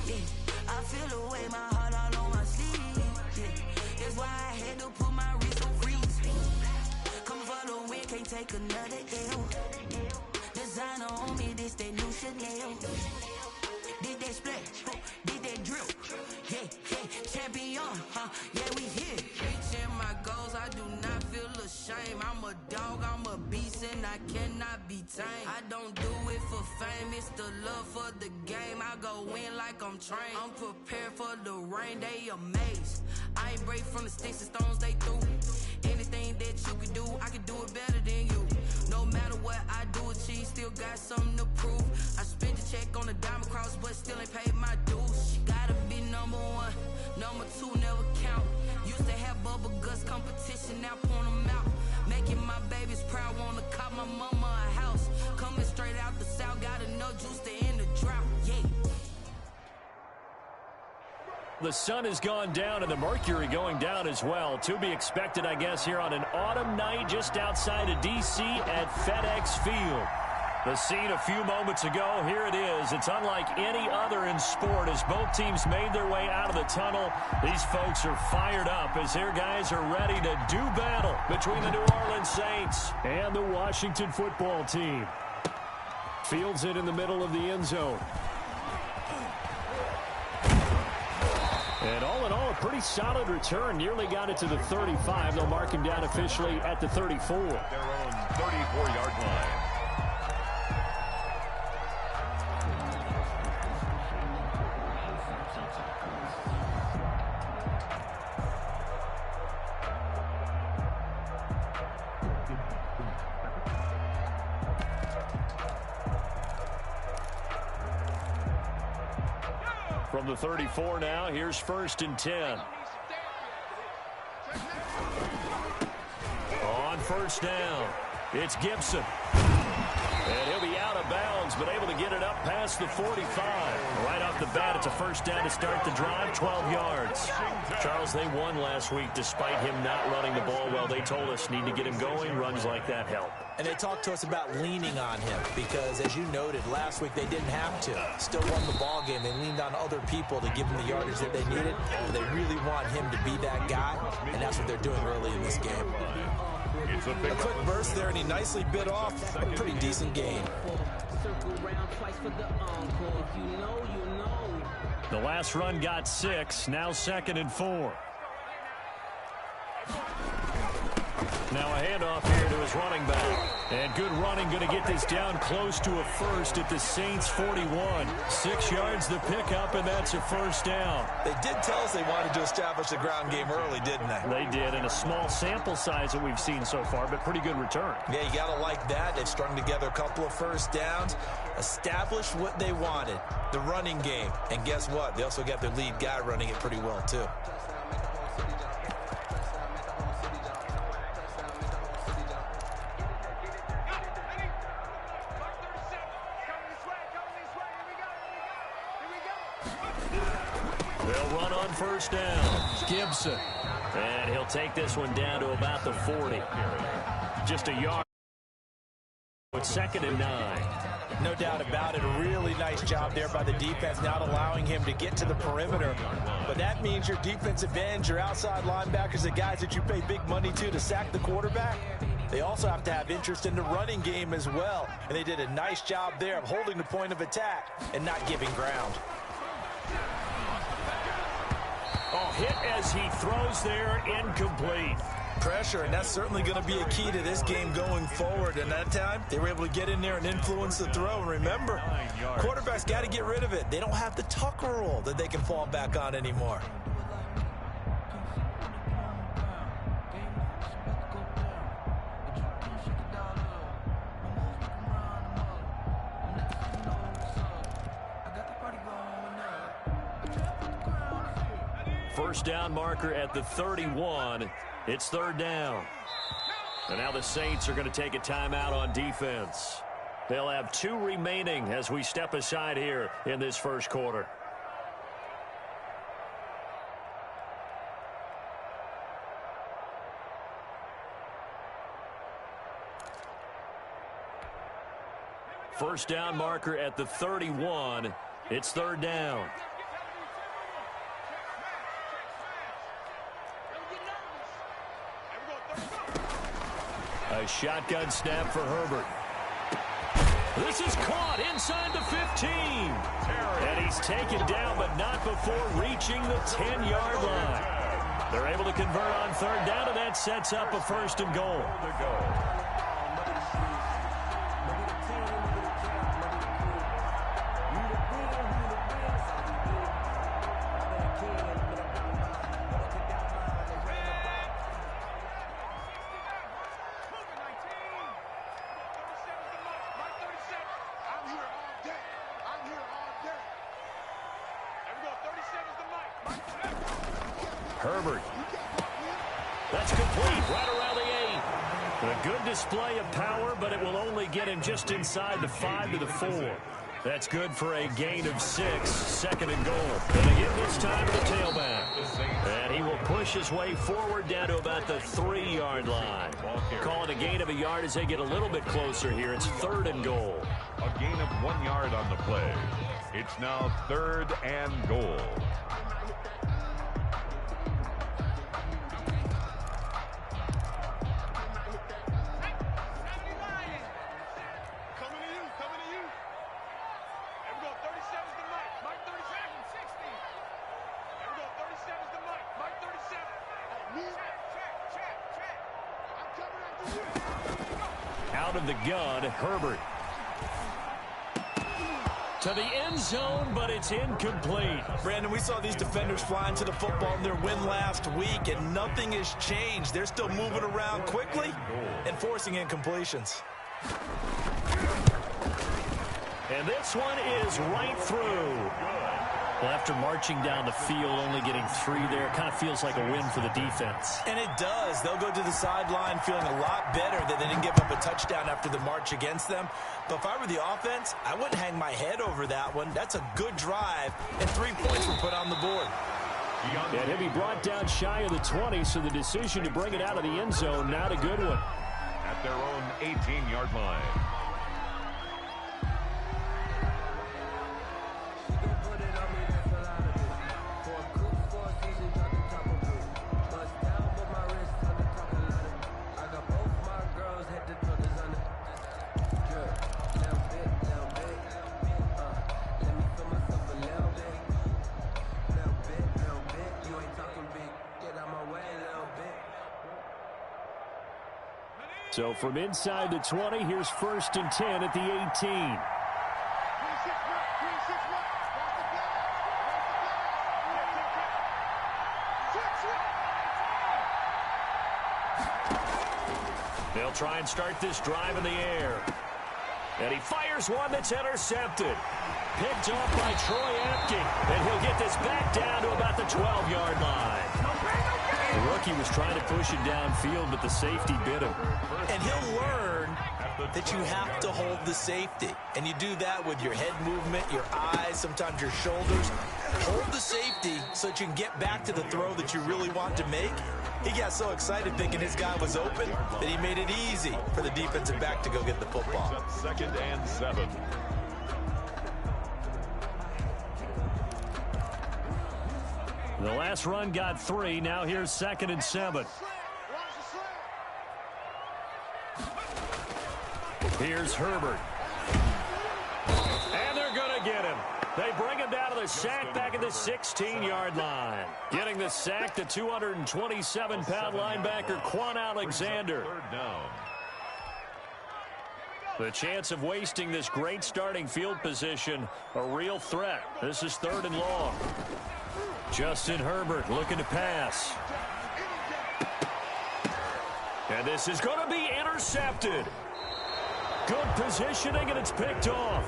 Yeah, I feel the way, my heart all on my sleeve. Yeah, that's why I had to put my wrist on freeze. Coming for the win, can't take another L. Designer on me, this that new Chanel. Did that splash, did that drip. Yeah, champion, yeah, we here. Reaching my goals, I do not feel ashamed. I'm a dog, I'm a beast, and I cannot be tamed. I don't do it for fame, it's the love for the game. I go in like I'm trained. I'm prepared for the rain, they amazed. I ain't break from the sticks and stones they threw. Anything that you can do, I can do it better than you. No matter what I do, achieve, still got something to prove. I spent a check on the diamond cross, but still ain't paid my dues. Gotta be number one, number two never count. Used to have bubble guts competition, now point them out. Making my babies proud, wanna cop my mama a house. Coming straight out the south, got enough juice to end the drought, yeah. The sun has gone down and the mercury going down as well. To be expected, I guess, here on an autumn night just outside of D.C. at FedEx Field. The scene a few moments ago, here it is. It's unlike any other in sport as both teams made their way out of the tunnel. These folks are fired up as their guys are ready to do battle between the New Orleans Saints and the Washington football team. Fields it in the middle of the end zone. And all in all, a pretty solid return. Nearly got it to the 35. They'll mark him down officially at the 34. Their own 34-yard line. From the 34 now, here's 1st and 10. On 1st down, it's Gibson. And he'll be out of bounds, but able to get it up past the 45. Right off the bat, it's a 1st down to start the drive, 12 yards. Charles, they won last week despite him not running the ball well. They told us need to get him going. Runs like that help. And they talked to us about leaning on him because, as you noted, last week they didn't have to. Still won the ball game. They leaned on other people to give them the yardage that they needed. But they really want him to be that guy, and that's what they're doing early in this game. A quick burst there, and he nicely bit off a pretty decent gain. The last run got 6. Now 2nd and 4. Now a handoff here to his running back. And good running, going to get this down close to a first at the Saints 41. 6 yards the pickup, and that's a 1st down. They did tell us they wanted to establish the ground game early, didn't they? They did, and a small sample size that we've seen so far, but pretty good return. Yeah, you got to like that. They've strung together a couple of 1st downs, established what they wanted, the running game. And guess what? They also got their lead guy running it pretty well, too. They'll run on 1st down. Gibson. And he'll take this one down to about the 40. Just a yard. It's 2nd and 9. No doubt about it. A really nice job there by the defense, not allowing him to get to the perimeter. But that means your defensive ends, your outside linebackers, the guys that you pay big money to sack the quarterback, they also have to have interest in the running game as well. And they did a nice job there of holding the point of attack and not giving ground. Oh, hit as he throws there, incomplete. Pressure, and that's certainly going to be a key to this game going forward. And that time, they were able to get in there and influence the throw. And remember, quarterbacks got to get rid of it. They don't have the Tucker rule that they can fall back on anymore. First down marker at the 31. It's 3rd down. And now the Saints are going to take a timeout on defense. They'll have 2 remaining as we step aside here in this first quarter. First down marker at the 31. It's 3rd down. A shotgun snap for Herbert. This is caught inside the 15. And he's taken down, but not before reaching the 10-yard line. They're able to convert on third down, and that sets up a 1st and goal. Herbert. That's complete right around the 8. A good display of power, but it will only get him just inside the 5 to the 4. That's good for a gain of 6, 2nd and goal. And again this time to the tailback. And he will push his way forward down to about the 3-yard line. Call it a gain of a yard as they get a little bit closer here. It's 3rd and goal. A gain of 1 yard on the play. It's now 3rd and goal. Out of the gun, Herbert. To the end zone, but it's incomplete. Brandon, we saw these defenders flying to the football in their win last week, and nothing has changed. They're still moving around quickly and forcing incompletions. And this one is right through. Well, after marching down the field, only getting 3 there, kind of feels like a win for the defense. And it does. They'll go to the sideline feeling a lot better that they didn't give up a touchdown after the march against them. But if I were the offense, I wouldn't hang my head over that one. That's a good drive, and 3 points were put on the board. And he'll be brought down shy of the 20, so the decision to bring it out of the end zone, not a good one. At their own 18-yard line. So from inside the 20, here's 1st and 10 at the 18. They'll try and start this drive in the air. And he fires one that's intercepted. Picked off by Troy Apke. And he'll get this back down to about the 12-yard line. The rookie was trying to push it downfield, but the safety bit him. And he'll learn that you have to hold the safety. And you do that with your head movement, your eyes, sometimes your shoulders. Hold the safety so that you can get back to the throw that you really want to make. He got so excited thinking his guy was open that he made it easy for the defensive back to go get the football. 2nd and 7. The last run got 3. Now here's 2nd and 7. Here's Herbert. And they're going to get him. They bring him down to the sack back at the 16-yard line. Getting the sack, the 227-pound linebacker, Quan Alexander. 3rd down. The chance of wasting this great starting field position, a real threat. This is 3rd and long. Justin Herbert looking to pass. And this is going to be intercepted. Good positioning, and it's picked off.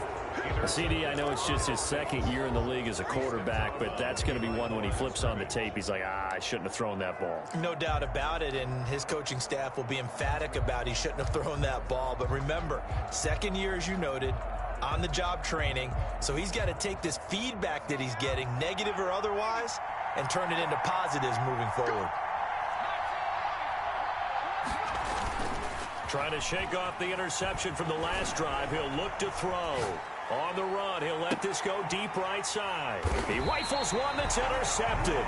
CD, I know it's just his 2nd year in the league as a quarterback, but that's going to be one when he flips on the tape, he's like, I shouldn't have thrown that ball. No doubt about it, and his coaching staff will be emphatic about he shouldn't have thrown that ball. But remember, 2nd year, as you noted, on-the-job training, so he's got to take this feedback that he's getting, negative or otherwise, and turn it into positives moving forward. Trying to shake off the interception from the last drive. He'll look to throw. On the run, he'll let this go deep right side. He rifles one that's intercepted.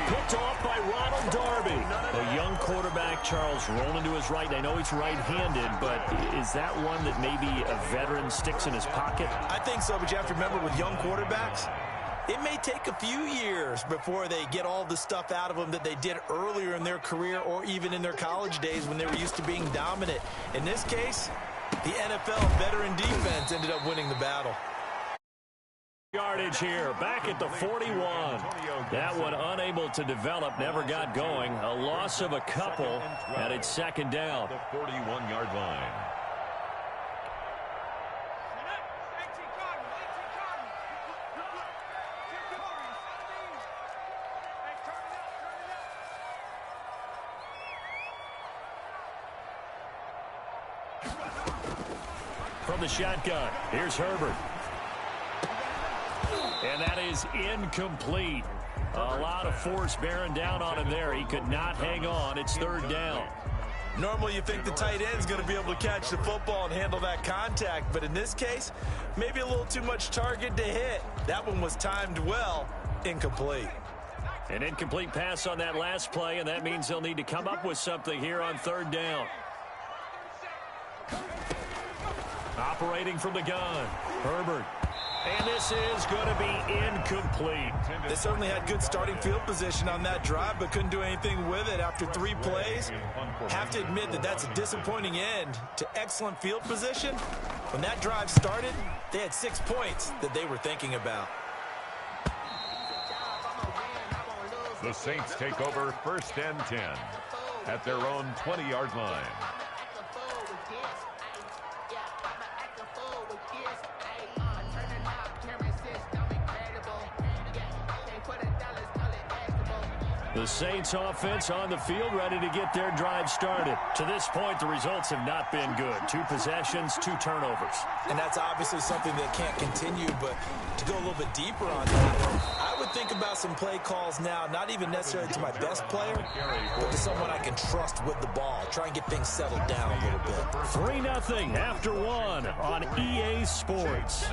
Picked off by Ronald Darby. A young quarterback, Charles, rolling to his right. I know he's right-handed, but is that one that maybe a veteran sticks in his pocket? I think so, but you have to remember with young quarterbacks, it may take a few years before they get all the stuff out of them that they did earlier in their career or even in their college days when they were used to being dominant. In this case, the NFL veteran defense ended up winning the battle. Yardage here, back at the 41. That one unable to develop, never got going. A loss of a couple, and it's second down. The 41-yard line. From the shotgun, here's Herbert. And that is incomplete. A lot of force bearing down on him there. He could not hang on. It's third down. Normally you think the tight end's going to be able to catch the football and handle that contact, but in this case, maybe a little too much target to hit. That one was timed well, incomplete. An incomplete pass on that last play, and that means they'll need to come up with something here on third down. Operating from the gun, Herbert. And this is going to be incomplete. They certainly had good starting field position on that drive, but couldn't do anything with it after 3 plays. Have to admit that that's a disappointing end to excellent field position. When that drive started, they had 6 points that they were thinking about. The Saints take over 1st and 10 at their own 20-yard line. The Saints offense on the field, ready to get their drive started. To this point, the results have not been good. 2 possessions, 2 turnovers. And that's obviously something that can't continue, but to go a little bit deeper on that, I would think about some play calls now, not even necessarily to my best player, but to someone I can trust with the ball. Try and get things settled down a little bit. 3-0 after 1 on EA Sports.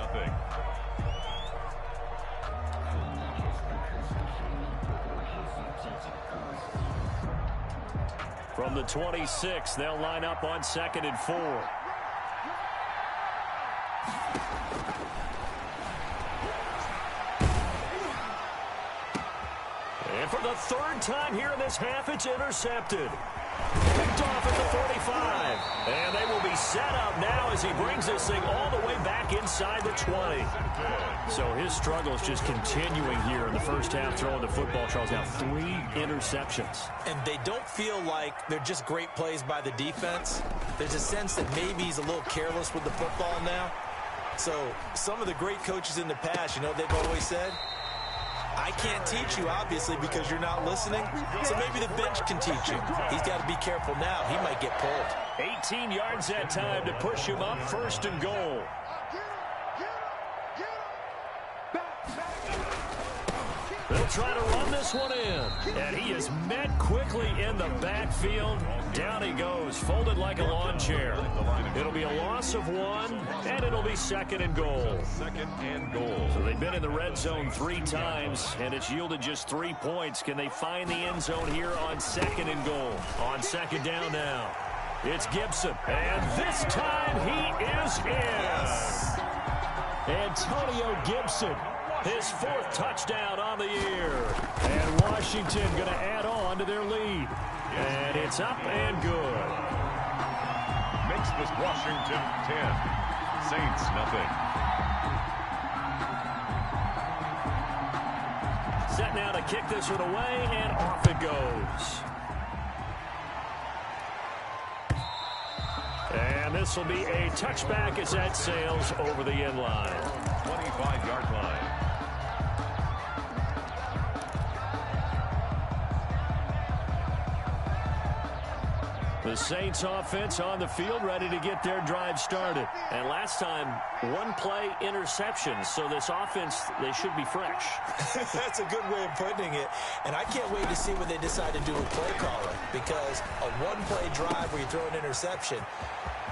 From the 26, they'll line up on 2nd and 4. And for the 3rd time here in this half, it's intercepted. Picked off at the 45. And they will be set up now as he brings this thing all the way back inside the 20. So his struggles just continuing here in the first half throwing the football. Charles, now 3 interceptions. And they don't feel like they're just great plays by the defense. There's a sense that maybe he's a little careless with the football now. So some of the great coaches in the past, you know, they've always said, I can't teach you, obviously, because you're not listening. So maybe the bench can teach you. He's got to be careful now. He might get pulled. 18 yards that time to push him up, 1st and goal. They'll try to run this one in. And he is met quickly in the backfield. Down he goes, folded like a lawn chair. It'll be a loss of 1, and it'll be 2nd and goal. 2nd and goal. So they've been in the red zone 3 times, and it's yielded just 3 points. Can they find the end zone here on 2nd and goal? On 2nd down now. It's Gibson, and this time he is in. Antonio Gibson, his 4th touchdown on the year. And Washington going to add on to their lead. And it's up and good. Makes this Washington 10. Saints nothing. Set now to kick this one away, and off it goes. And this will be a touchback as that sails over the end line. 25-yard line. The Saints offense on the field ready to get their drive started. And last time, 1 play interception. So this offense, they should be fresh. That's a good way of putting it. And I can't wait to see what they decide to do with play calling. Because a 1-play drive where you throw an interception,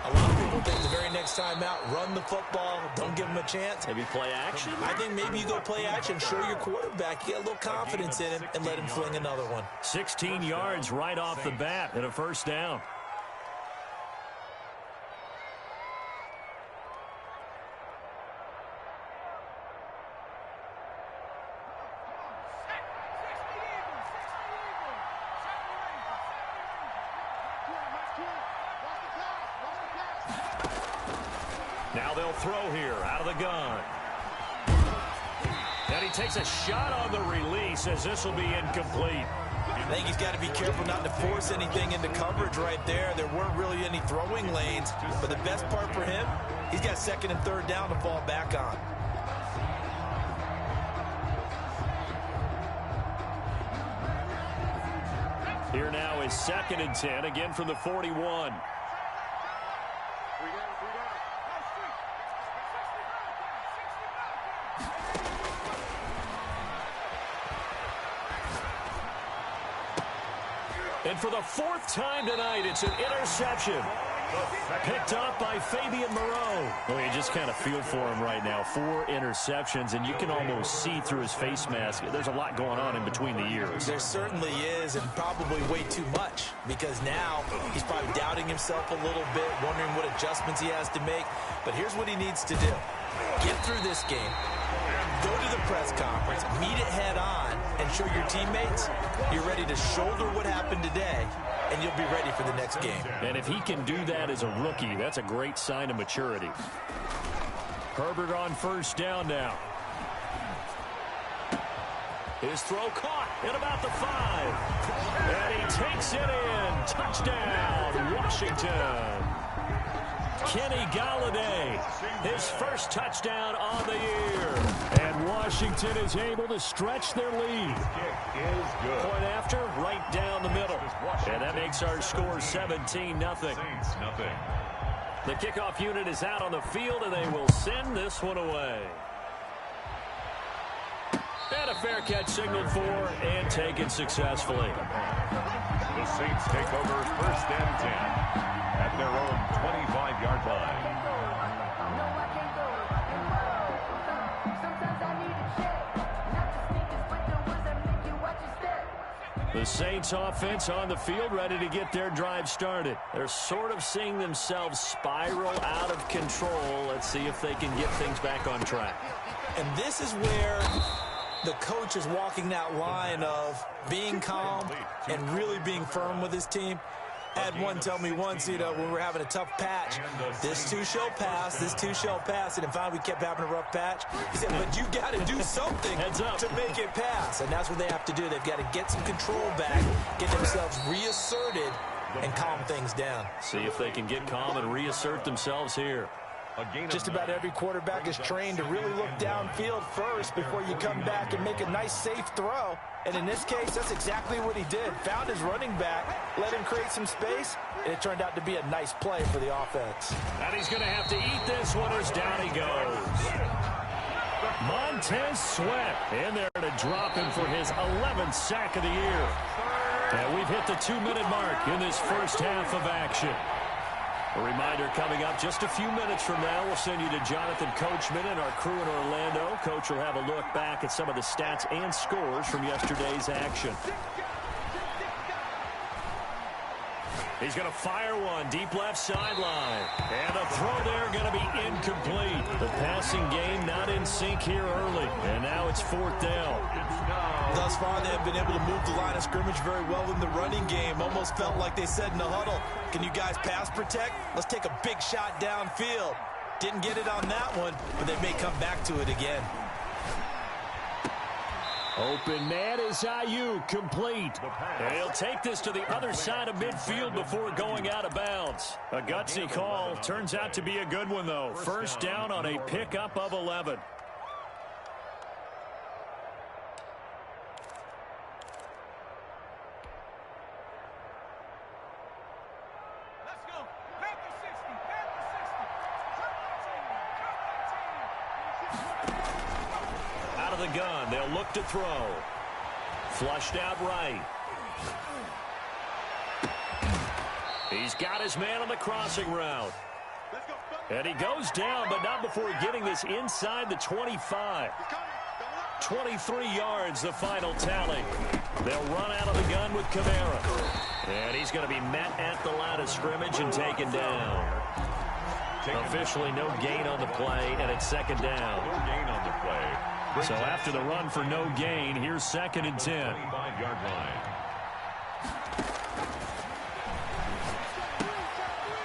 A lot of people think the very next time out, run the football, don't give him a chance. Maybe play action? I think maybe you go play action, show your quarterback, you get a little confidence in him, and let him fling another one. 16 yards right off the bat and a first down. Now they'll throw here out of the gun. And he takes a shot on the release as this will be incomplete. I think he's got to be careful not to force anything into coverage right there. There weren't really any throwing lanes, but the best part for him, he's got second and third down to fall back on. Here now is 2nd and 10, again from the 41. And for the 4th time tonight, it's an interception. Picked up by Fabian Moreau. Well, you just kind of feel for him right now. 4 interceptions, and you can almost see through his face mask. There's a lot going on in between the ears. There certainly is, and probably way too much, because now he's probably doubting himself a little bit, wondering what adjustments he has to make. But here's what he needs to do. Get through this game. Go to the press conference, meet it head on, and show your teammates you're ready to shoulder what happened today, and you'll be ready for the next game. And if he can do that as a rookie, that's a great sign of maturity. Herbert on first down now. His throw caught at about the 5. And he takes it in. Touchdown, Washington. Kenny Golladay, his first touchdown on the year. And Washington is able to stretch their lead. Point after, right down the middle. And that makes our score 17-0. The kickoff unit is out on the field, and they will send this one away. And a fair catch signaled for and taken successfully. The Saints take over 1st and 10 at their own 25-yard line. The Saints offense on the field, ready to get their drive started. They're sort of seeing themselves spiral out of control. Let's see if they can get things back on track. And this is where the coach is walking that line of being calm and really being firm with his team. I had one tell me once, when we were having a tough patch, this too shall pass, this too shall pass, and finally we kept having a rough patch. He said, but you got to do something to make it pass, and that's what they have to do. They've got to get some control back, get themselves reasserted, and calm things down. See if they can get calm and reassert themselves here. Just about every quarterback is trained to really look downfield first before you come back and make a nice, safe throw. And in this case, that's exactly what he did. Found his running back, let him create some space, and it turned out to be a nice play for the offense. And he's going to have to eat this one as down he goes. Montez Sweat in there to drop him for his 11th sack of the year. And we've hit the 2-minute mark in this first half of action. A reminder coming up just a few minutes from now. We'll send you to Jonathan Coachman and our crew in Orlando. Coach will have a look back at some of the stats and scores from yesterday's action. He's going to fire one deep left sideline. And the throw there going to be incomplete. The passing game not in sync here early. And now it's 4th down. Thus far, they have been able to move the line of scrimmage very well in the running game. Almost felt like they said in the huddle, can you guys pass protect? Let's take a big shot downfield. Didn't get it on that one, but they may come back to it again. Open man is Ayuk, complete. And he'll take this to the other side of midfield before going out of bounds. A gutsy call. Turns out to be a good one, though. First down on a pickup of 11. Out of the gun, they'll look to throw. Flushed out right. He's got his man on the crossing route. And he goes down, but not before getting this inside the 25. 23 yards, the final tally. They'll run out of the gun with Kamara. And he's going to be met at the line of scrimmage and taken down. Officially no gain on the play, and it's second down. No gain on the play. So after the run for no gain, here's 2nd and 10. 25-yard line.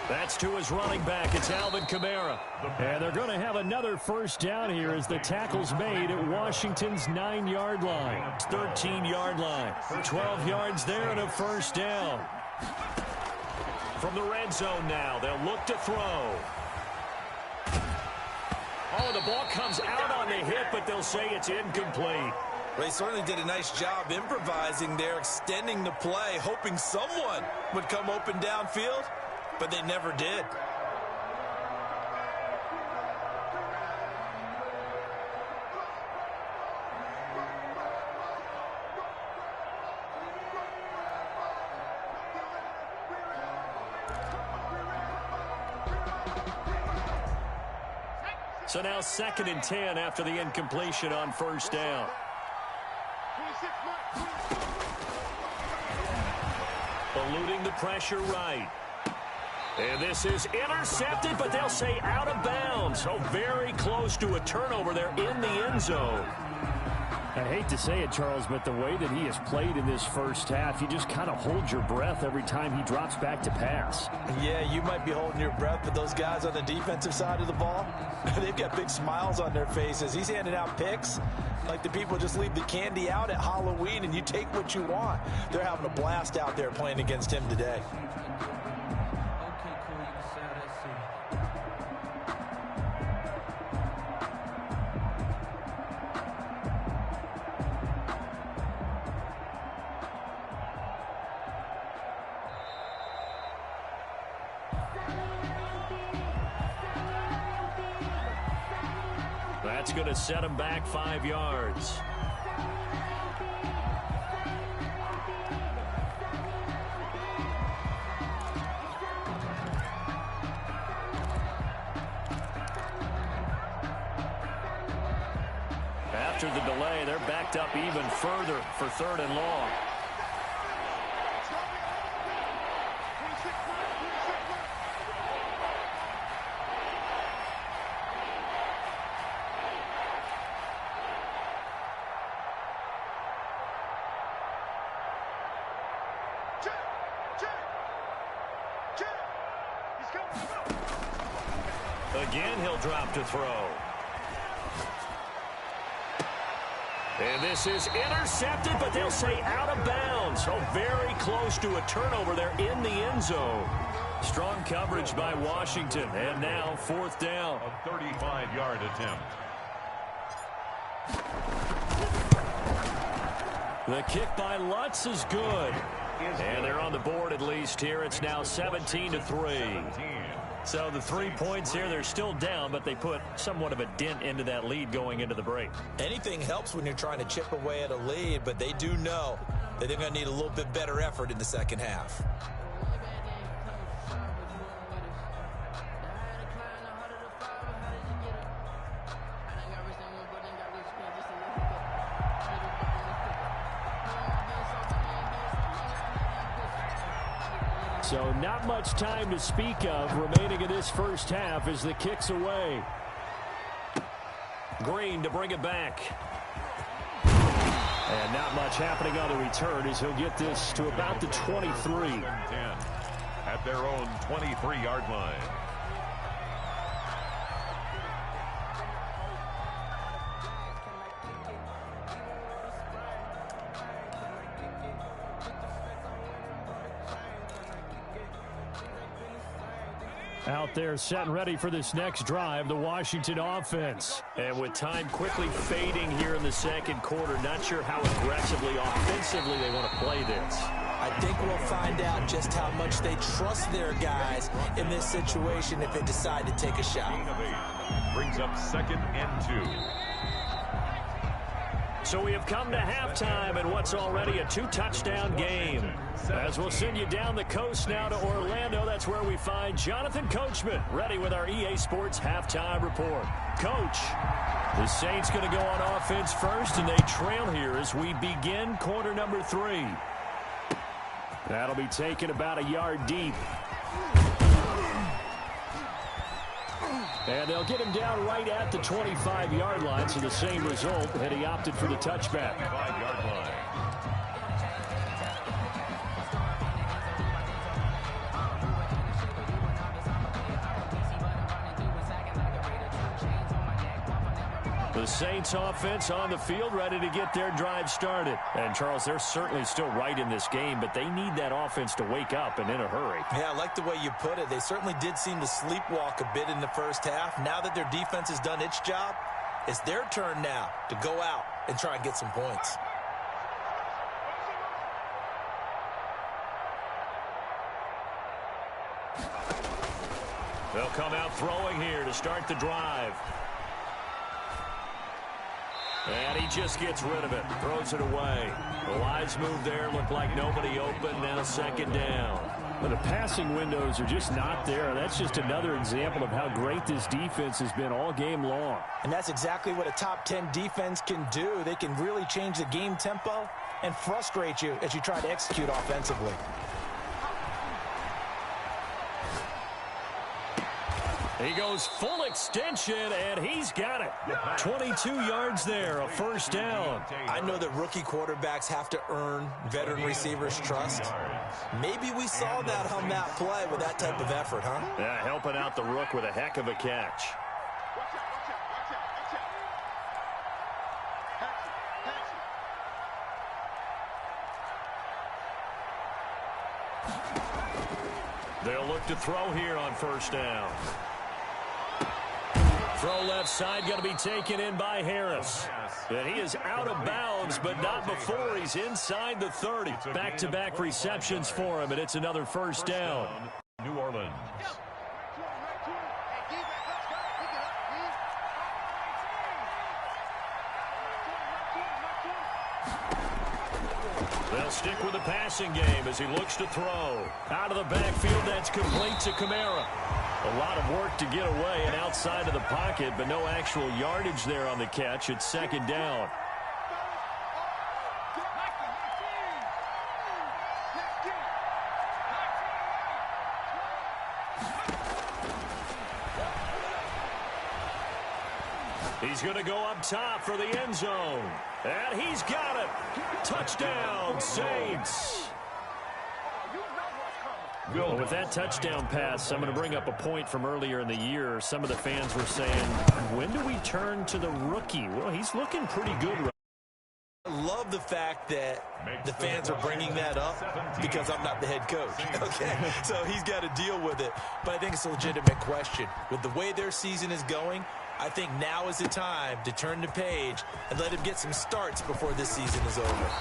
That's to his running back. It's Alvin Kamara. And they're going to have another first down here as the tackle's made at Washington's 9-yard line. 13-yard line. 12 yards there and a first down. From the red zone now, they'll look to throw. Oh, the ball comes out on the hit, but they'll say it's incomplete. They certainly did a nice job improvising there, extending the play, hoping someone would come open downfield, but they never did. So now 2nd and 10 after the incompletion on first down. Eluding the pressure right. And this is intercepted, but they'll say out of bounds. So very close to a turnover there in the end zone. I hate to say it, Charles, but the way that he has played in this first half, you just kind of hold your breath every time he drops back to pass. Yeah, you might be holding your breath, but those guys on the defensive side of the ball, they've got big smiles on their faces. He's handing out picks like the people just leave the candy out at Halloween and you take what you want. They're having a blast out there playing against him today. That's going to set him back 5 yards. After the delay, they're backed up even further for 3rd and long. Again, he'll drop to throw. And this is intercepted, but they'll say out of bounds. So very close to a turnover there in the end zone. Strong coverage by Washington. And now 4th down. A 35-yard attempt. The kick by Lutz is good. And they're on the board at least here. It's now 17-3. So the 3 points here, they're still down, but they put somewhat of a dent into that lead going into the break. Anything helps when you're trying to chip away at a lead, but they do know that they're going to need a little bit better effort in the second half. So not much time to speak of remaining in this first half as the kick's away. Green to bring it back. And not much happening on the return as he'll get this to about the 23. At their own 23-yard line. Out there set and ready for this next drive, the Washington offense. And with time quickly fading here in the second quarter, not sure how aggressively, offensively they want to play this. I think we'll find out just how much they trust their guys in this situation if they decide to take a shot. Brings up 2nd and 2. So we have come to halftime in what's already a 2-touchdown game. As we'll send you down the coast now to Orlando, that's where we find Jonathan Coachman, ready with our EA Sports Halftime Report. Coach, the Saints going to go on offense first, and they trail here as we begin quarter number 3. That'll be taken about a yard deep. And they'll get him down right at the 25-yard line, so the same result, and he opted for the touchback. 5-yard line. The Saints offense on the field, ready to get their drive started. And, Charles, they're certainly still right in this game, but they need that offense to wake up and in a hurry. Yeah, I like the way you put it. They certainly did seem to sleepwalk a bit in the first half. Now that their defense has done its job, it's their turn now to go out and try and get some points. They'll come out throwing here to start the drive. And he just gets rid of it, throws it away. The wise move there, looked like nobody open, now second down. But the passing windows are just not there. That's just another example of how great this defense has been all game long. And that's exactly what a top 10 defense can do. They can really change the game tempo and frustrate you as you try to execute offensively. He goes full extension, and he's got it. 22 yards there, a first down. I know that rookie quarterbacks have to earn veteran receivers' trust. Maybe we saw that on that play with that type of effort, huh? Yeah, helping out the rook with a heck of a catch. They'll look to throw here on first down. Throw left side, going to be taken in by Harris. And he is out of bounds, but not before he's inside the 30. Back-to-back receptions for him, and it's another first down. New Orleans. They'll stick with the passing game as he looks to throw. Out of the backfield, that's complete to Kamara. A lot of work to get away and outside of the pocket, but no actual yardage there on the catch. It's second down. He's going to go up top for the end zone. And he's got it. Touchdown, Saints. Well, with that touchdown pass, I'm going to bring up a point from earlier in the year. Some of the fans were saying, when do we turn to the rookie? Well, he's looking pretty good right now. I love the fact that the fans are bringing that up because I'm not the head coach. Okay, so he's got to deal with it. But I think it's a legitimate question. With the way their season is going, I think now is the time to turn the page and let him get some starts before this season is over.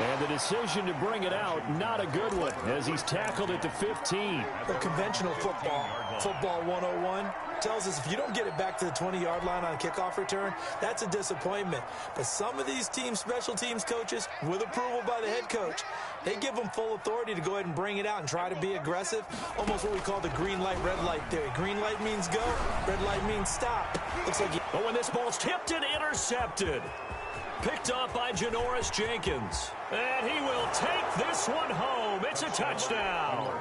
And the decision to bring it out, not a good one, as he's tackled at the 15. Well, conventional football 101, tells us if you don't get it back to the 20-yard line on a kickoff return, that's a disappointment. But some of these team special teams coaches, with approval by the head coach, they give them full authority to go ahead and bring it out and try to be aggressive, almost what we call the green light, red light theory. Green light means go, red light means stop. Looks like But when this ball's tipped and intercepted, picked off by Janoris Jenkins. And he will take this one home. It's a touchdown.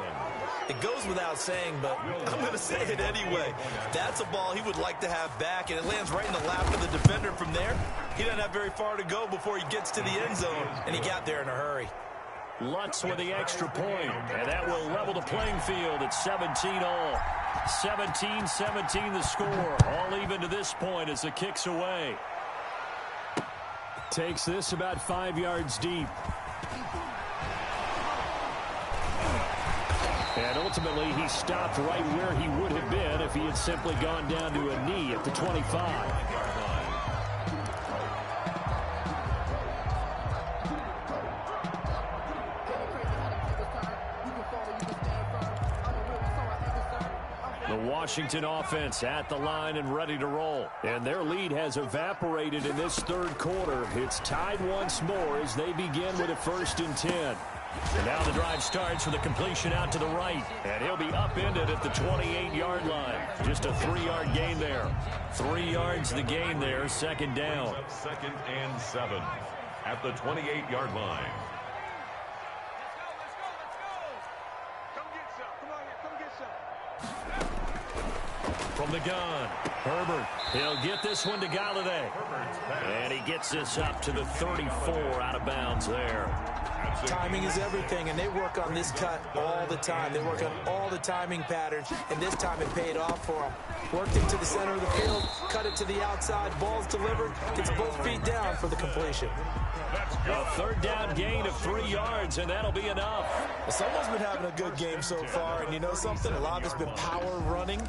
It goes without saying, but I'm going to say it anyway. That's a ball he would like to have back, and it lands right in the lap of the defender from there. He doesn't have very far to go before he gets to the end zone, and he got there in a hurry. Lutz with the extra point, and that will level the playing field at 17-all. 17-17 the score, all even to this point as the kick's away. Takes this about 5 yards deep. And ultimately, he stopped right where he would have been if he had simply gone down to a knee at the 25. The Washington offense at the line and ready to roll. And their lead has evaporated in this third quarter. It's tied once more as they begin with a 1st and 10. And now the drive starts with a completion out to the right. And he'll be upended at the 28-yard line. Just a 3-yard gain there. 3 yards the gain there, 2nd down. 2nd and 7 at the 28-yard line. From the gun, Herbert. He'll get this one to Galladay. And he gets this up to the 34 out of bounds there. Timing is everything, and they work on this cut all the time. They work on all the timing patterns, and this time it paid off for them. Worked it to the center of the field, cut it to the outside, ball's delivered, gets both feet down for the completion. A 3rd down gain of 3 yards, and that'll be enough. Well, someone's been having a good game so far, and you know something? A lot of it's been power running.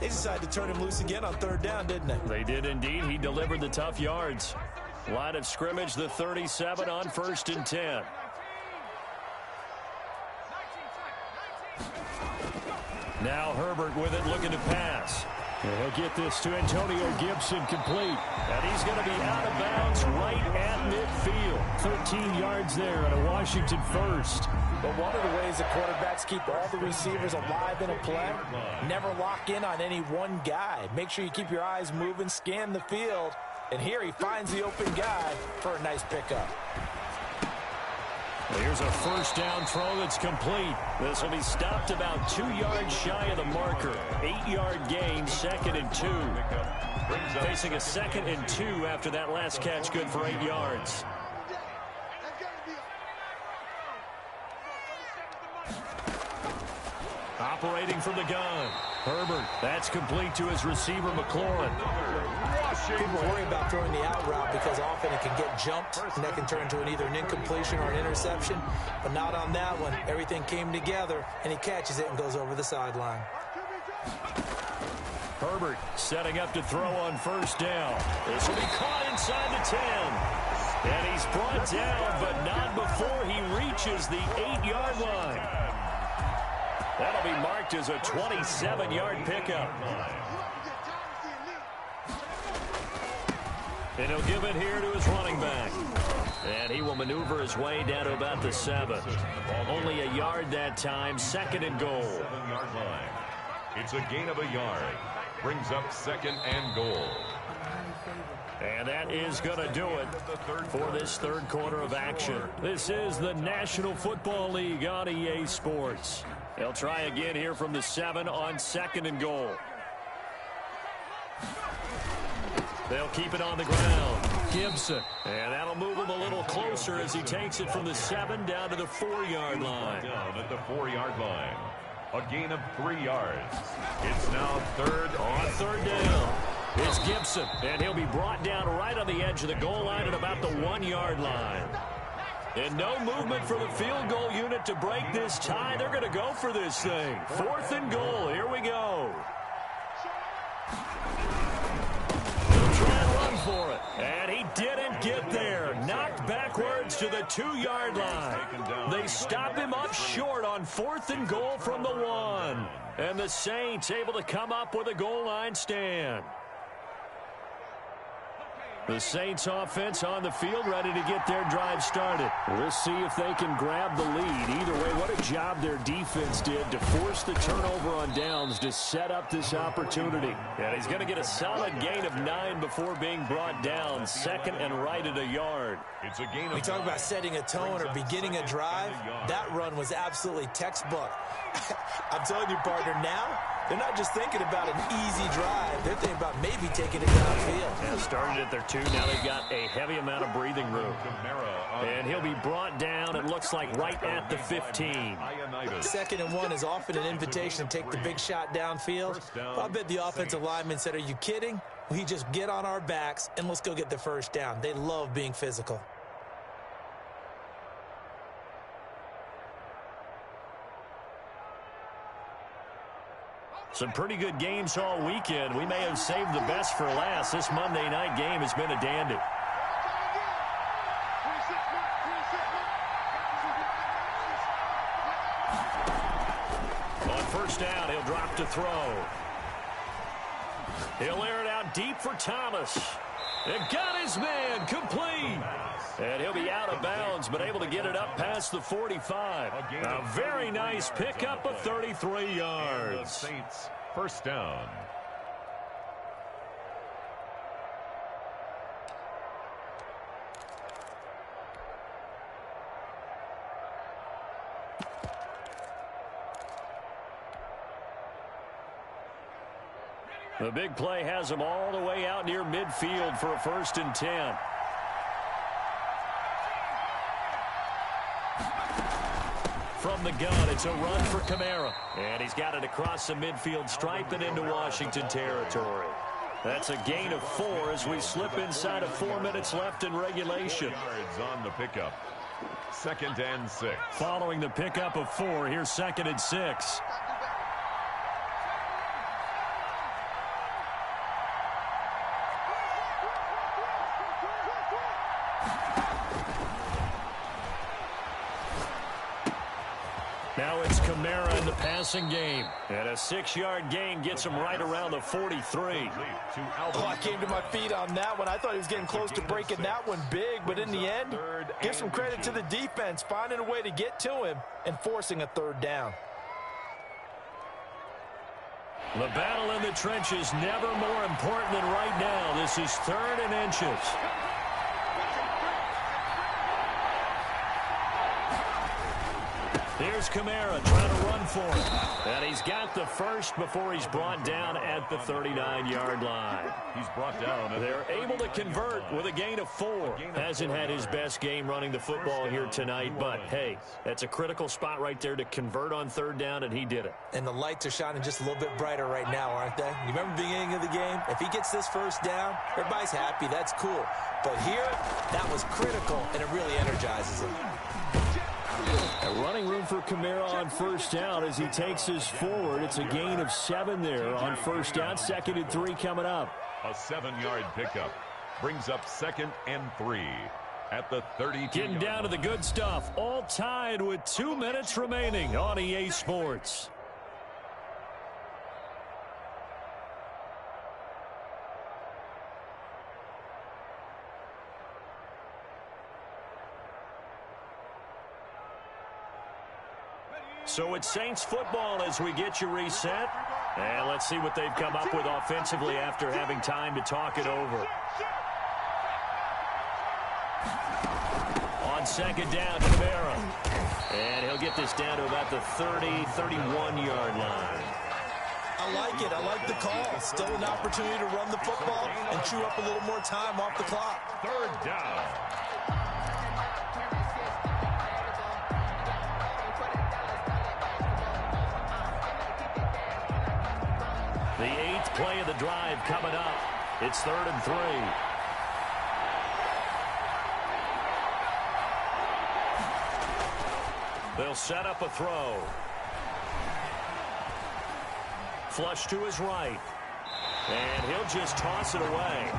They decided to turn him loose again on 3rd down, didn't they? They did indeed. He delivered the tough yards. Line of scrimmage, the 37 on 1st and 10. Now Herbert with it, looking to pass. And he'll get this to Antonio Gibson, complete. And he's going to be out of bounds right at midfield. 13 yards there at a Washington 1st. But one of the ways that quarterbacks keep all the receivers alive in a play, never lock in on any one guy. Make sure you keep your eyes moving, scan the field. And here he finds the open guy for a nice pickup. Well, here's a 1st down throw that's complete. This will be stopped about 2 yards shy of the marker. 8-yard gain, 2nd and 2. Facing a 2nd and 2 after that last catch, good for 8 yards. Operating from the gun, Herbert. That's complete to his receiver, McLaurin. People worry about throwing the out route because often it can get jumped, and that can turn into either an incompletion or an interception. But not on that one. Everything came together, and he catches it and goes over the sideline. Herbert setting up to throw on 1st down. This will be caught inside the 10. And he's brought down, but not before he reaches the 8-yard line. That'll be marked as a 27-yard pickup. And he'll give it here to his running back. And he will maneuver his way down to about the 7. Only a yard that time, 2nd and goal. 7-yard line. It's a gain of a yard. Brings up 2nd and goal. And that is going to do it for this third quarter of action. This is the National Football League on EA Sports. They'll try again here from the 7 on 2nd and goal. They'll keep it on the ground. Gibson. And that'll move him a little closer as he takes it from the 7 down to the 4-yard line. Down at the 4-yard line. A gain of 3 yards. It's now 3rd on 3rd down. It's Gibson, and he'll be brought down right on the edge of the goal line at about the 1-yard line. And no movement for the field goal unit to break this tie. They're going to go for this thing. 4th and goal. Here we go. Try and run for it. And he didn't get there. Knocked backwards to the 2-yard line. They stop him up short on 4th and goal from the 1. And the Saints able to come up with a goal line stand. The Saints offense on the field ready to get their drive started. We'll see if they can grab the lead. Either way, what a job their defense did to force the turnover on downs to set up this opportunity. And he's going to get a solid gain of 9 before being brought down. 2nd and right at a yard. It's a gain of we talk about setting a tone or beginning a drive. That run was absolutely textbook. I'm telling you, partner, now they're not just thinking about an easy drive. They're thinking about maybe taking it downfield. Yeah, started at their 2. Now they've got a heavy amount of breathing room. And he'll be brought down, it looks like, right at the 15. 2nd and 1 is often an invitation to take the big shot downfield. I bet the offensive lineman said, are you kidding? We just get on our backs and let's go get the 1st down. They love being physical. Some pretty good games all weekend. We may have saved the best for last. This Monday night game has been a dandy. On 1st down, he'll drop to throw. He'll air it out deep for Thomas. And got his man complete. And he'll be out of bounds, but able to get it up past the 45. A very nice pickup of 33 yards. Saints first down. The big play has him all the way out near midfield for a 1st and 10. From the gun, it's a run for Kamara. And he's got it across the midfield stripe and into Washington territory. That's a gain of 4 as we slip inside of 4 minutes left in regulation. Yards on the pickup. 2nd and 6. Following the pickup of 4, here's 2nd and 6. Now it's Kamara in the passing game. And a 6-yard gain gets him right around the 43. Oh, I came to my feet on that one. I thought he was getting close to breaking that one big, but in the end, give some credit to the defense, finding a way to get to him and forcing a 3rd down. The battle in the trenches never more important than right now. This is 3rd and inches. Here's Kamara trying to run for it. And he's got the first before he's brought down at the 39-yard line. He's brought down. They're able to convert with a gain of 4. Hasn't had his best game running the football here tonight, but hey, that's a critical spot right there to convert on 3rd down, and he did it. And the lights are shining just a little bit brighter right now, aren't they? You remember the beginning of the game? If he gets this 1st down, everybody's happy. That's cool. But here, that was critical, and it really energizes him. A running room for Kamara on 1st down as he takes us forward. It's a gain of 7 there on 1st down. 2nd and 3 coming up. A 7-yard pickup brings up 2nd and 3 at the 32. Getting down to the good stuff. All tied with 2 minutes remaining on EA Sports. So it's Saints football as we get you reset. And let's see what they've come up with offensively after having time to talk it over. On 2nd down, Kamara. And he'll get this down to about the 30, 31-yard line. I like it. I like the call. Still an opportunity to run the football and chew up a little more time off the clock. 3rd down. The 8th play of the drive coming up. It's 3rd and 3. They'll set up a throw. Flush to his right. And he'll just toss it away.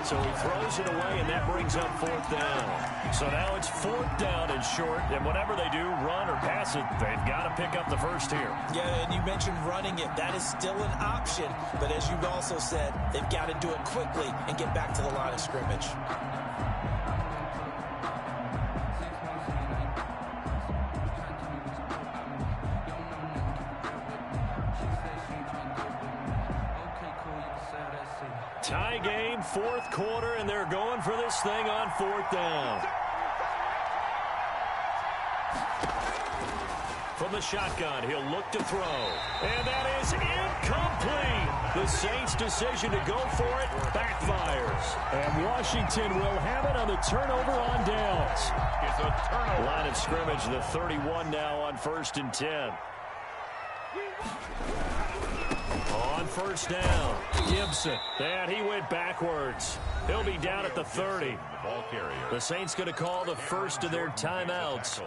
So he throws it away, and that brings up 4th down. So now it's 4th down and short, and whatever they do, run or pass it, they've got to pick up the first here. Yeah, and you mentioned running it. That is still an option, but as you've also said, they've got to do it quickly and get back to the line of scrimmage. Tie game, 4th quarter, and they're going for this thing on 4th down. From the shotgun, he'll look to throw. And that is incomplete. The Saints' decision to go for it backfires. And Washington will have it on the turnover on downs. It's a turnover. Line of scrimmage, the 31 now on 1st and 10. On 1st down, Gibson. And he went backwards. He'll be down at the 30. The Saints going to call the first of their timeouts,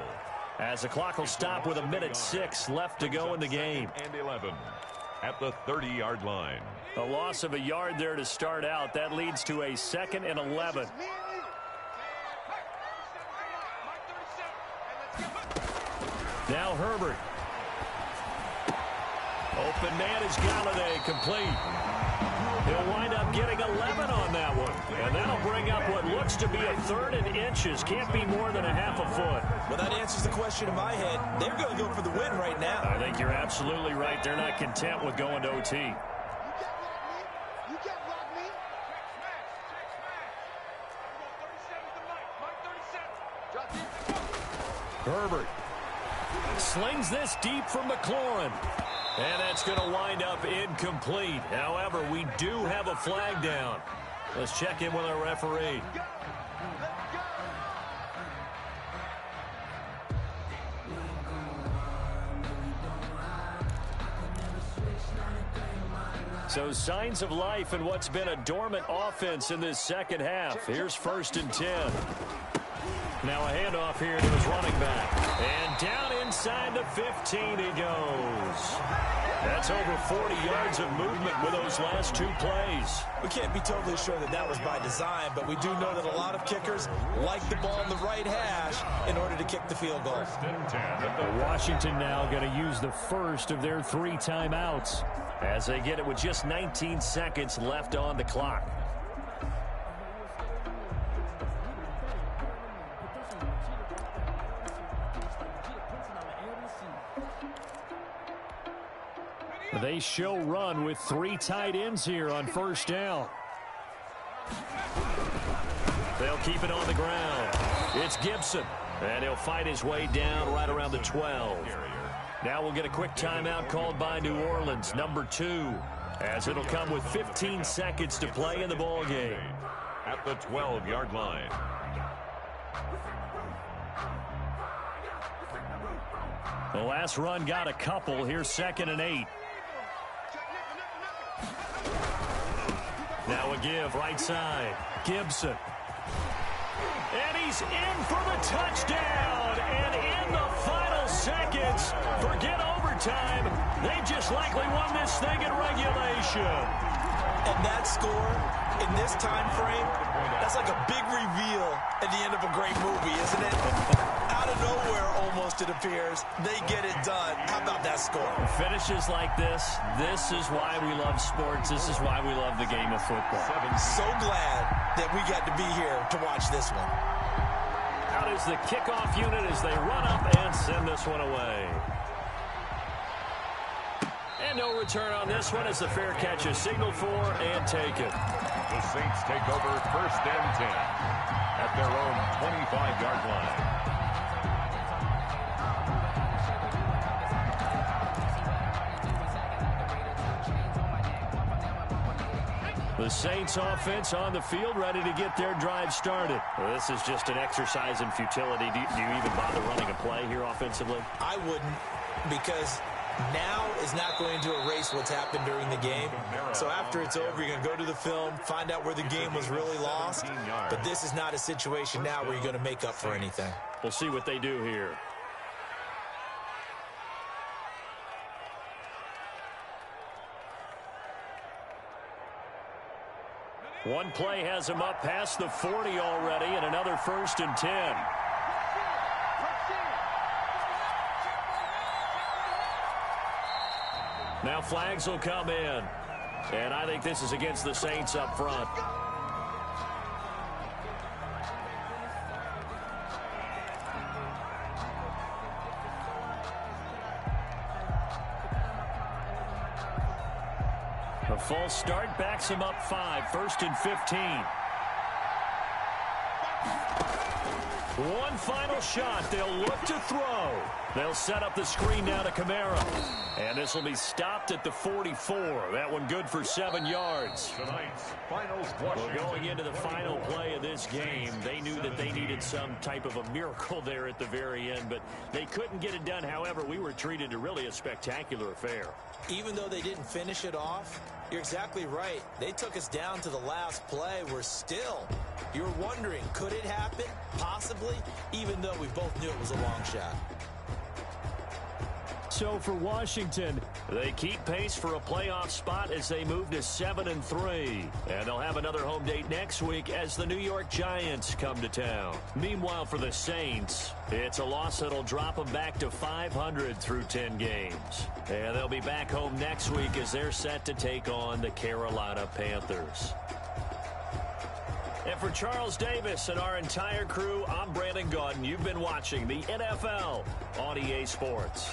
as the clock will stop with 1:06 left to go in the game. And 11 at the 30-yard line. A loss of a yard there to start out. That leads to a 2nd and 11. Now Herbert. Open man is Galladay, complete. He'll wind up getting 11 on that one. And that'll bring up what looks to be a third and inches. Can't be more than a half a foot. Well, that answers the question in my head. They're going to go for the win right now. I think you're absolutely right. They're not content with going to OT. Herbert slings this deep from McLaurin. And that's going to wind up incomplete. However, we do have a flag down. Let's check in with our referee. So signs of life in what's been a dormant offense in this second half. Here's 1st and 10. Now a handoff here to his running back. And down inside the 15 he goes. That's over 40 yards of movement with those last 2 plays. We can't be totally sure that that was by design, but we do know that a lot of kickers like the ball in the right hash in order to kick the field goal. Washington now going to use the first of their 3 timeouts as they get it with just 19 seconds left on the clock. They show run with 3 tight ends here on 1st down. They'll keep it on the ground. It's Gibson, and he'll fight his way down right around the 12. Now we'll get a quick timeout called by New Orleans, number 2, as it'll come with 15 seconds to play in the ball game. At the 12-yard line. The last run got a couple. Here's 2nd and 8. Now a give right side. Gibson. And he's in for the touchdown. And in the final seconds, forget overtime. They just likely won this thing in regulation. And that score in this time frame, that's like a big reveal at the end of a great movie, isn't it? Out of nowhere, almost, it appears, they get it done. How about that score? Finishes like this is why we love sports. This is why we love the game of football. So glad that we got to be here to watch this one. Out is the kickoff unit as they run up and send this one away. And no return on this one as the fair catch is signaled for and taken. The Saints take over 1st and 10 at their own 25-yard line. The Saints offense on the field ready to get their drive started. Well, this is just an exercise in futility. Do you even bother running a play here offensively? I wouldn't, because now is not going to erase what's happened during the game. So after it's over, you're going to go to the film, find out where the game was really lost. But this is not a situation now where you're going to make up for anything. We'll see what they do here. One play has him up past the 40 already, and another 1st and 10. Now flags will come in. And I think this is against the Saints up front. A false start backs him up 5, 1st and 15. One final shot. They'll look to throw. They'll set up the screen now to Kamara. And this will be stopped at the 44. That one good for 7 yards. Well, going into the final play of this game, they knew that they needed some type of a miracle there at the very end, but they couldn't get it done. However, we were treated to really a spectacular affair. Even though they didn't finish it off, you're exactly right. They took us down to the last play. We're still, you're wondering, could it happen? Possibly, even though we both knew it was a long shot. So for Washington, they keep pace for a playoff spot as they move to 7-3. And they'll have another home date next week as the New York Giants come to town. Meanwhile, for the Saints, it's a loss that'll drop them back to 500 through 10 games. And they'll be back home next week as they're set to take on the Carolina Panthers. And for Charles Davis and our entire crew, I'm Brandon Gaudin. You've been watching the NFL on EA Sports.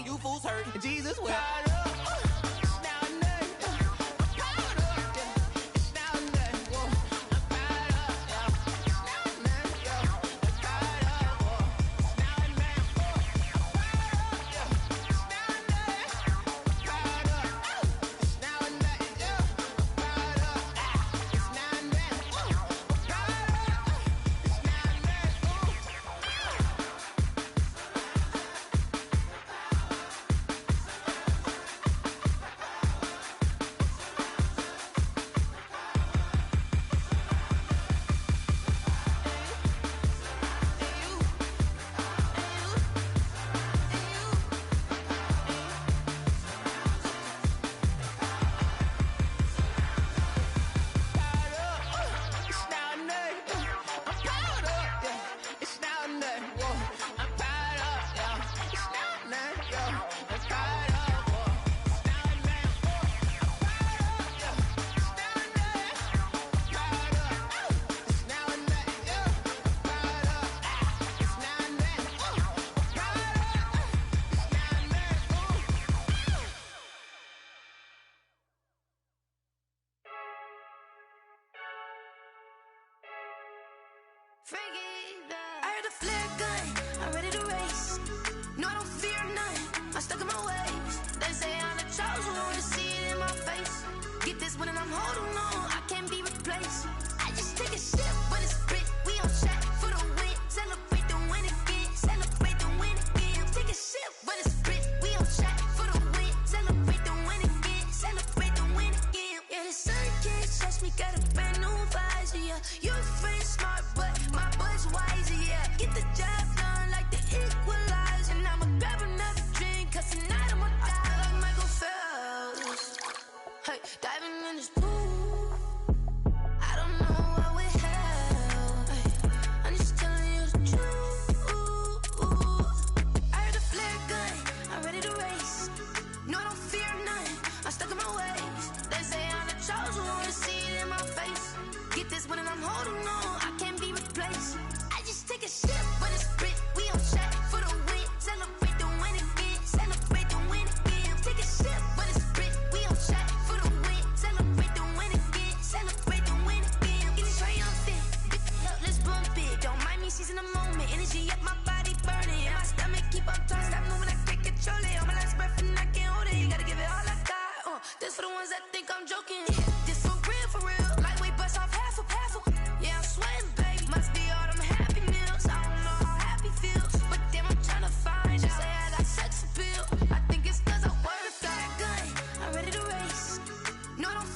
You fools hurt. Jesus will. I heard a flare gun, I'm ready to race. No, I don't fear none, I'm stuck in my ways. They say I'm the chosen one, to see it in my face. Get this one and I'm holding on, I can't be replaced. I just take a sip, but it's spit, we on track for the win. Celebrate the win again, celebrate the win again. Take a sip, but it's spit, we on track for the win. Celebrate the win again, celebrate the win again. Yeah, the sun can't touch me, got a brand new visor, yeah. Your friend smart, but my bud's wiser, yeah. Get the job done like the equalizer. And I'ma grab another drink, cause tonight I'ma die like Michael Phelps. Hey, diving in this pool, I don't know what we have. Hey, I'm just telling you the truth. I heard a flare gun, I'm ready to race. No, I don't fear none, I'm stuck in my ways. They say I'm the chosen one, to see it in my face. Get this one and I'm holding on, I can't be replaced. I just take a sip, but it's spit, we on track for the win. Celebrate the win again, celebrate the win again. Take a sip, but it's spit, we on track for the win. Celebrate the win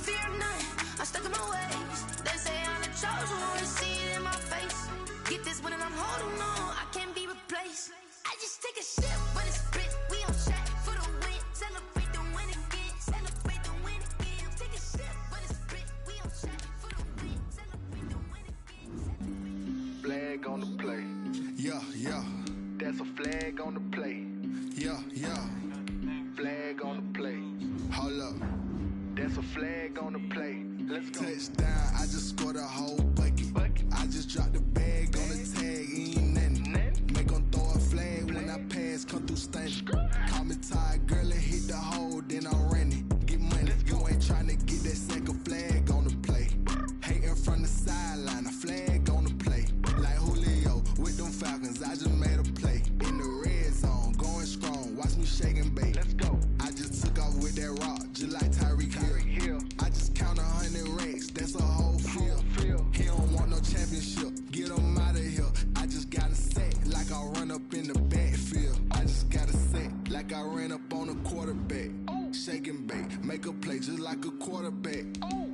fear none. I'm stuck in my ways. They say I'm the chosen one, see it in my face. Get this one and I'm holding on, I can't be replaced. I just take a sip, but it's split. We on track for the win. Celebrate the win again. Celebrate the win again. Take a sip, but it's split. We on track for the win. Celebrate the win again. Flag on the play. Yeah, yeah. That's a flag on the play. Yeah, yeah. Flag on the play. Hold up. That's a flag on the play. Let's go. Touchdown, I just scored a whole bucket. I just dropped the bag on the tag, ain't nothing. Make 'em throw a flag when I pass, come through stunning. Call me tired, girl, and hit the hole, then I'm running. Get money, you ain't tryna get that second flag on the play. Hating from the sideline, a flag on the play. Like Julio with them Falcons, I just made a play. In the red zone, going strong, watch me shake and bake. Let's go. I just took off with that rock, just like Tyreek Hill. I just count 100 racks, that's a whole field. He don't want no championship, get him out of here. I just got a set, like I run up in the backfield. I just got a set, like I ran up on a quarterback. Shake and bake, make a play just like a quarterback.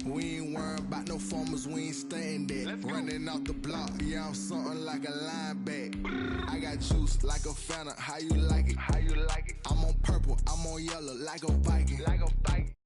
We ain't worrying about no formers, we ain't staying there. Running off the block, yeah, I'm something like a lineback. I got juice like a Fanta, how you like it? How you like it? I'm on purple, I'm on yellow, like a Viking. Like a Viking.